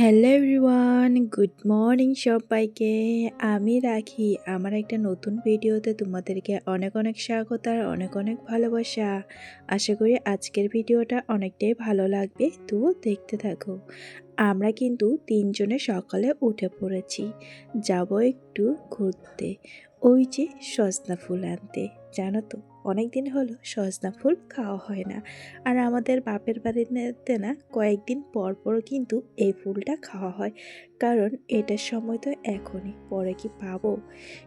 Hello everyone, good morning সবাইকে। আমি রাখি আমার একটা নতুন ভিডিওতে তোমাদেরকে অনেক অনেক স্বাগত আর অনেক অনেক ভালোবাসা। আশা করি আজকের ভিডিওটা অনেকটাই ভালো লাগবে, তো দেখতে থাকো। আমরা কিন্তু তিনজনে সকালে উঠে পড়েছি, যাব একটু ঘুরতে। ওই যে সজনা ফুল আনতে, জানো তো অনেক দিন হলো সজনা ফুল খাওয়া হয় না। আর আমাদের বাপের বাড়িতে না কয়েকদিন পর পর কিন্তু এই ফুলটা খাওয়া হয়, কারণ এটার সময় তো এখনই, পরে কি পাবো।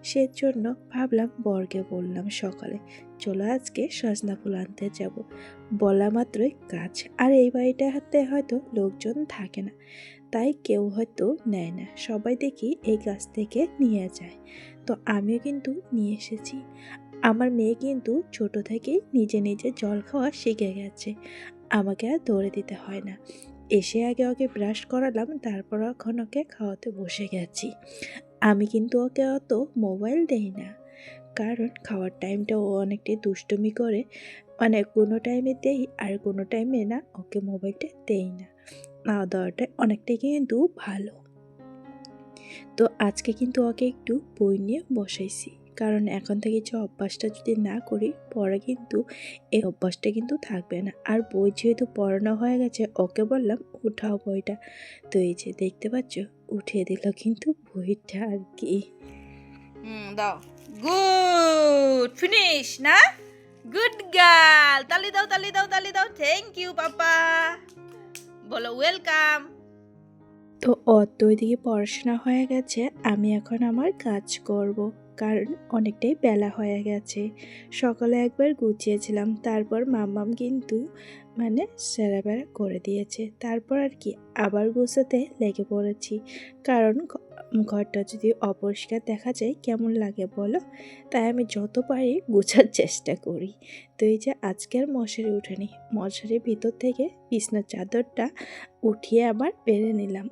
সেজন্য ভাবলাম বরকে বললাম সকালে, চলো আজকে সজনা ফুল আনতে যাব। বলা মাত্রই গাছ, আর এই বাড়িটাতে হয়তো লোকজন থাকে না, তাই কেউ হয়তো নেয় না, সবাই দেখি এই গাছ থেকে নিয়ে যায়। তো আমিও কিন্তু নিয়ে এসেছি। আমার মেয়ে কিন্তু ছোট থেকেই নিজে নিজে জল খাওয়া শিখে গেছে, আমাকে আর দৌড়ে দিতে হয় না। এসে আগে ওকে ব্রাশ করালাম, তারপর এখন ওকে খাওয়াতে বসে গেছি। আমি কিন্তু ওকে অত মোবাইল দেই না, কারণ খাওয়ার টাইমটা ও অনেকটাই দুষ্টুমি করে, মানে কোনো টাইমে দেই আর কোনো টাইমে না, ওকে মোবাইলটা দেই না। খাওয়া দাওয়াটা অনেকটাই কিন্তু ভালো। তো আজকে কিন্তু ওকে একটু বই নিয়ে বসাইছি, কারণ এখন থেকে যে অভ্যাসটা যদি না করি, পরে কিন্তু এই অভ্যাসটা কিন্তু থাকবে না। আর বই যেহেতু পড়ানো হয়ে গেছে, ওকে বললাম উঠাও বইটা। তো এই যে দেখতে পাচ্ছ, উঠিয়ে দিল কিন্তু বইটা আর কি। দাও। গুড ফিনিশ না? Good girl. তালি দাও, তালি দাও, তালি দাও। Thank you papa. বলো ওয়েলকাম। তো ওর তো ওইদিকে পড়াশোনা হয়ে গেছে, আমি এখন আমার কাজ করব, কারণ অনেকটাই বেলা হয়ে গেছে। সকালে একবার গুছিয়েছিলাম, তারপর মাম্মাম কিন্তু মানে সেরাবেরা করে দিয়েছে, তারপর আর কি আবার গুছাতে লেগে পড়েছি। কারণ ঘরটা যদি অপরিষ্কার দেখা যায় কেমন লাগে বলো, তাই আমি যত পারি গুছার চেষ্টা করি। তো এই যে আজকের মশারি উঠেনি, মশারির ভিতর থেকে বিছনার চাদরটা উঠিয়ে আবার পেরে নিলাম।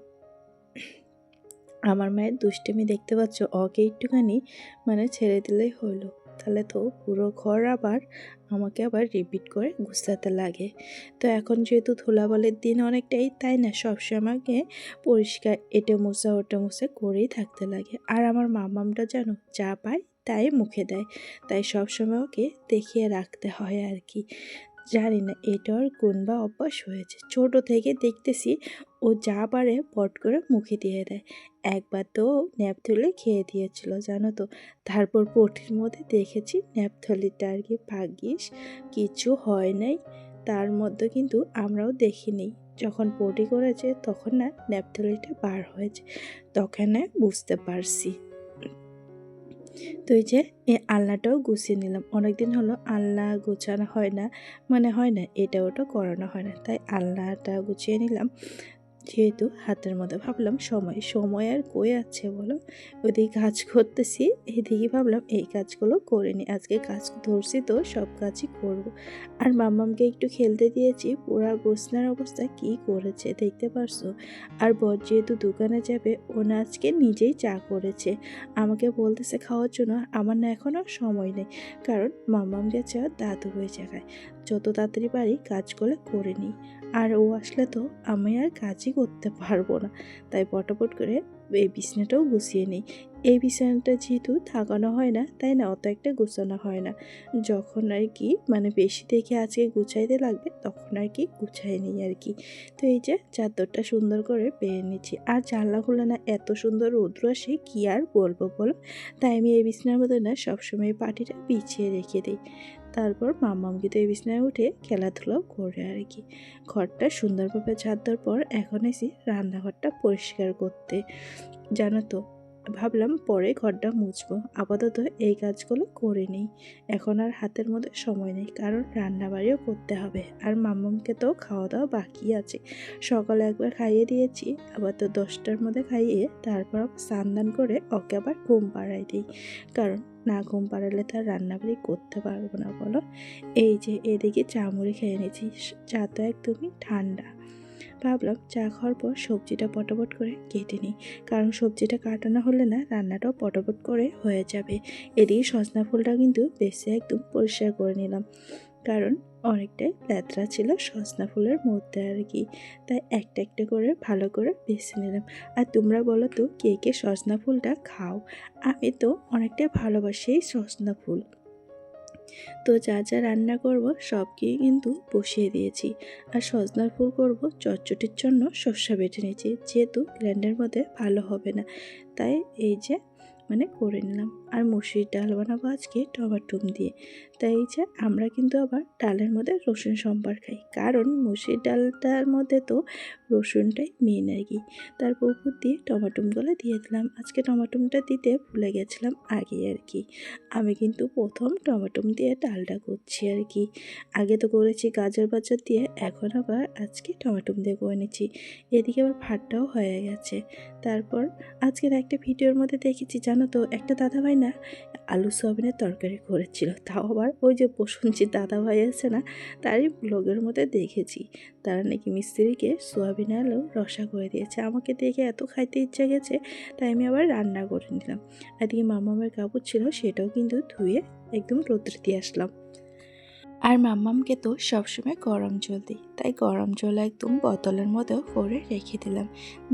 আমার মায়ের দুষ্টুমি দেখতে পাচ্ছ, ওকে একটুখানি মানে ছেড়ে দিলেই হলো, তাহলে তো পুরো ঘর আবার আমাকে আবার রিপিট করে গুছাতে লাগে। তো এখন যেহেতু ধুলাবালির দিন অনেকটাই, তাই না সবসময় আমাকে পরিষ্কার এটে মোছা ওটে মোছা করেই থাকতে লাগে। আর আমার মামামটা জানো, যা পায় তাই মুখে দেয়, তাই সবসময় ওকে দেখিয়ে রাখতে হয় আর কি। জানি না এটার কোন বা অভ্যাস হয়েছে, ছোট থেকে দেখতেছি ও যা পারে পট করে মুখে দিয়ে দেয়। একবার তো ন্যাপথলি খেয়ে দিয়েছিল জানো তো, তারপর পটির মধ্যে দেখেছি ন্যাপথলিটা আর কি ভাগ্যিস কিছু হয় নাই, তার মধ্যে কিন্তু আমরাও দেখিনি। যখন পটি করেছে তখন না ন্যাপথলিটা বার হয়েছে, তখন বুঝতে পারছি। তো এই যে আলনাটাও গুছিয়ে নিলাম, অনেকদিন হলো আলনা গোছানো হয় না, মানে হয় না এটা ওটা করানো হয় না, তাই আলনাটা গুছিয়ে নিলাম। যেহেতু হাতের মধ্যে ভাবলাম সময় সময় আর কই আছে বলো, ওইদিকে কাজ করতেছি, এদিকে ভাবলাম এই কাজগুলো করে নি, আজকে কাজ ধরছি তো সব কাজই করব। আর মাম্মামকে একটু খেলতে দিয়েছি, পুরা গোছনার অবস্থা কি করেছে দেখতে পারছো। আর বর যেহেতু দোকানে যাবে, ও না আজকে নিজেই চা করেছে, আমাকে বলতেছে খাওয়ার জন্য, আমার না এখনও সময় নেই, কারণ মাম্মাম গেছে দাদু হয়ে জায়গায়, যত তাড়াতাড়ি পারি কাজগুলো করে নিই। আর ও আসলে তো আমি আর কাজই করতে পারবো না, তাই পটাপট করে এই বিছানাটাও গুছিয়ে নিই। এই বিছানাটা যেহেতু থাকানো হয় না, তাই না অত একটা গুছানো হয় না, যখন আর কি মানে বেশি দেখে আজকে গুছাইতে লাগবে তখন আর কি গুছাই নিই আর কি। তো এই যে চাদরটা সুন্দর করে পেরে নিচ্ছি, আর জানলা খুলে না এত সুন্দর রৌদ্র আসে কি আর বলবো বলো, তাই আমি এই বিছানার মধ্যে না সবসময় পাটিটা বিছিয়ে রেখে দিই। তারপর মাম্মামকে তো এই বিছানায় উঠে খেলাধুলাও করে আর কি। ঘরটা সুন্দরভাবে ঝাড় দেওয়ার পর এখন এসে রান্নাঘরটা পরিষ্কার করতে, জানো তো ভাবলাম পরে ঘরটা মুছবো, আপাতত এই কাজগুলো করে নিই। এখন আর হাতের মধ্যে সময় নেই, কারণ রান্নাবাড়িও করতে হবে, আর মাম্মামকে তো খাওয়া দাওয়া বাকি আছে। সকালে একবার খাইয়ে দিয়েছি, আবার তো 10টার মধ্যে খাইয়ে তারপর স্নান করে ওকে আবার ঘুম পাড়াই দিই, কারণ না ঘুম পাড়ালে তার রান্নাবাড়ি করতে পারবো না বলো। এই যে এদিকে চা মুড়ি খেয়ে নিয়েছি, চা তো একদমই ঠান্ডা। ভাবলাম চা খাওয়ার পর সবজিটা পটাপট করে কেটে নিই, কারণ সবজিটা কাটানো হলে না রান্নাটাও পটাপট করে হয়ে যাবে। এদিকে সজনা ফুলটা কিন্তু বেশি একদম পরিষ্কার করে নিলাম, কারণ অনেকটাই ল্যাতরা ছিল সজনা ফুলের মধ্যে আর কি। তাই একটা একটা করে ভালো করে বেছে নিলাম। আর তোমরা বলো তো কে কে সজনা ফুলটা খাও? আমি তো অনেকটাই ভালোবাসি এই সজনা ফুল। তো যা যা রান্না করব সবকেই কিন্তু বসিয়ে দিয়েছি। আর সজনার ফুল করব চটচটির জন্য সর্ষে বেটে নিয়েছি, যেহেতু গ্রাইন্ডারের মধ্যে ভালো হবে না, তাই এই যে করে নিলাম। আর মুসুরির ডাল বানাবো আজকে টমাটম দিয়ে। তাই এই যে আমরা কিন্তু আবার ডালের মধ্যে রসুন সম্বার খাই, কারণ মুসুরির ডালটার মধ্যে তো রসুনটাই মেন আর কি। তারপর উপর দিয়ে টমাটমগুলো দিয়ে দিলাম। আজকে টমাটমটা দিতে ভুলে গেছিলাম আগে আর কি। আমি কিন্তু প্রথম টমেটো দিয়ে ডালটা করছি আর কি। আগে তো করেছি গাজর বাজার দিয়ে, এখন আবার আজকে টমেটো দিয়ে করে নিচ্ছি। এদিকে আবার ভাতটাও হয়ে গেছে। তারপর আজকের একটা ভিডিওর মধ্যে দেখেছি জানো তো, একটা দাদাভাই না আলু সোয়াবিনের তরকারি করেছিল, তাও আবার ওই যে প্রসঞ্জিৎ দাদাভাই আছে না, তারই ব্লগের মধ্যে দেখেছি। তারা নাকি মিস্ত্রিকে সোয়াবিন আলু রসা করে দিয়েছে। আমাকে দেখে এত খাইতে ইচ্ছা গেছে, তাই আমি আবার রান্না করে নিলাম। এদিকে মামামের কাপড় ছিল, সেটাও কিন্তু ধুয়ে একদম রোদ্রে দিয়ে আসলাম। আর মাম্মামকে তো সবসময় গরম জল দিই, তাই গরম জল একদম বোতলের মধ্যেও করে রেখে দিলাম।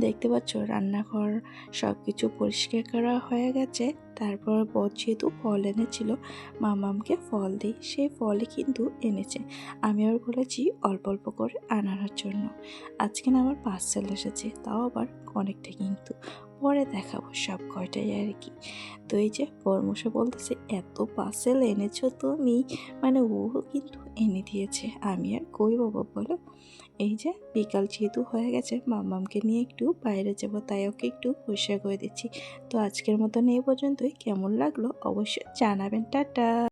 দেখতে পাচ্ছ রান্নাঘর সব কিছু পরিষ্কার করা হয়ে গেছে। তারপর বর যেহেতু ফল এনেছিল, মাম্মামকে ফল দিই, সেই ফলই কিন্তু এনেছে। আমি আবার বলেছি অল্প অল্প করে আনার জন্য। আজকে না আমার পার্সেল এসেছে, তাও আবার অনেকটা, কিন্তু পরে দেখাবো সব কয়টাই আর কি। তো এই যে বরমশা বলতেছে এত পার্সেল এনেছো তুমি, ও কিন্তু এনে দিয়েছে, আমি আর কই বাবা বলো। এই যে বিকাল যেহেতু হয়ে গেছে, মাম্মামকে নিয়ে একটু বাইরে যাব, তাই ওকে একটু পরিষ্কার করে দিচ্ছি। তো আজকের মতন এই পর্যন্তই। কেমন লাগলো অবশ্যই জানাবেন। টাটা।